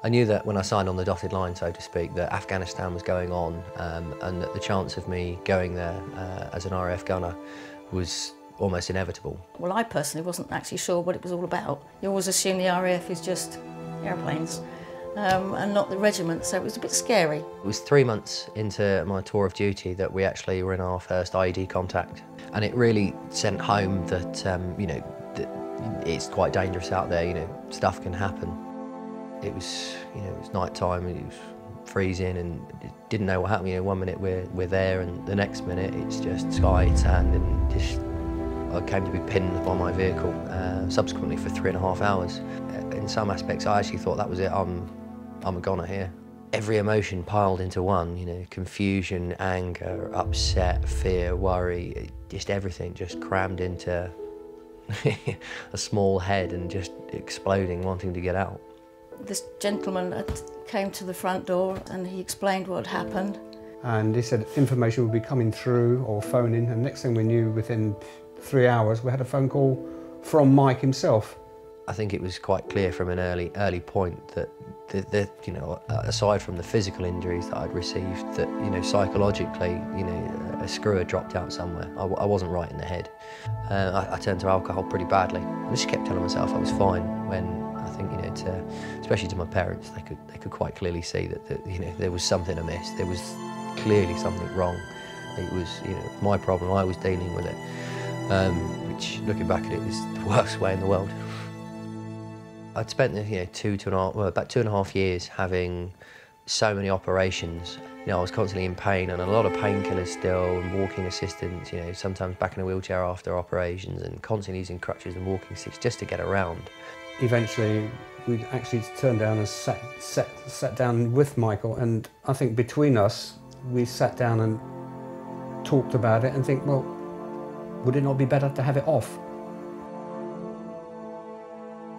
I knew that when I signed on the dotted line, so to speak, that Afghanistan was going on, and that the chance of me going there as an RAF gunner was almost inevitable. Well, I personally wasn't actually sure what it was all about. You always assume the RAF is just airplanes and not the regiment, so it was a bit scary. It was 3 months into my tour of duty that we actually were in our first IED contact, and it really sent home that, you know, that it's quite dangerous out there, you know, stuff can happen. It was, you know, it was night time, it was freezing and didn't know what happened. You know, 1 minute we're there and the next minute it's just sky, sand, and just I came to be pinned on my vehicle subsequently for 3.5 hours. In some aspects I actually thought that was it, I'm a goner here. Every emotion piled into one, you know, confusion, anger, upset, fear, worry, just everything just crammed into a small head and just exploding, wanting to get out. This gentleman came to the front door and he explained what had happened. And he said information would be coming through or phoning, and next thing we knew, within 3 hours, we had a phone call from Mike himself. I think it was quite clear from an early point that, you know, aside from the physical injuries that I'd received, that, you know, psychologically, you know, a screw had dropped out somewhere. I wasn't right in the head. I turned to alcohol pretty badly. I just kept telling myself I was fine when I think, you know, especially to my parents, they could quite clearly see that, you know, there was something amiss. There was clearly something wrong. It was, you know, my problem. I was dealing with it, which, looking back at it, is the worst way in the world. I'd spent, you know, about 2.5 years having so many operations. You know, I was constantly in pain and a lot of painkillers still, and walking assistance, you know, sometimes back in a wheelchair after operations, and constantly using crutches and walking sticks just to get around. Eventually, we actually turned down and sat down with Michael, and I think between us, we sat down and talked about it and think, well, would it not be better to have it off?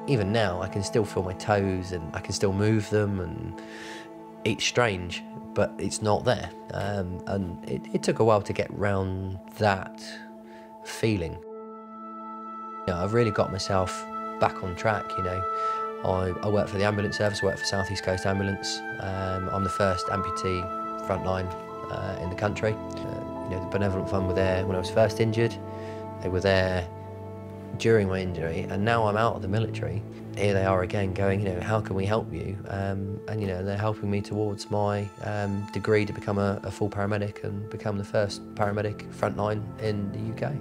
Even now, I can still feel my toes and I can still move them, and it's strange, but it's not there. And it took a while to get round that feeling. You know, I've really got myself back on track, you know. I work for the ambulance service, I work for South East Coast Ambulance. I'm the first amputee frontline in the country. You know, the Benevolent Fund were there when I was first injured. They were there during my injury, and now I'm out of the military. Here they are again going, you know, how can we help you? And, you know, they're helping me towards my degree to become a full paramedic and become the first paramedic frontline in the UK.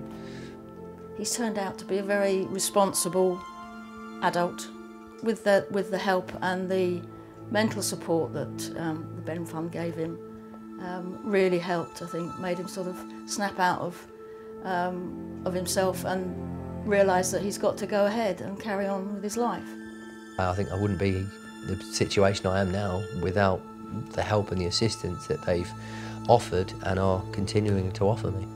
He's turned out to be a very responsible adult. With the help and the mental support that the Ben Fund gave him, really helped, I think, made him sort of snap out of himself and realise that he's got to go ahead and carry on with his life. I think I wouldn't be the situation I am now without the help and the assistance that they've offered and are continuing to offer me.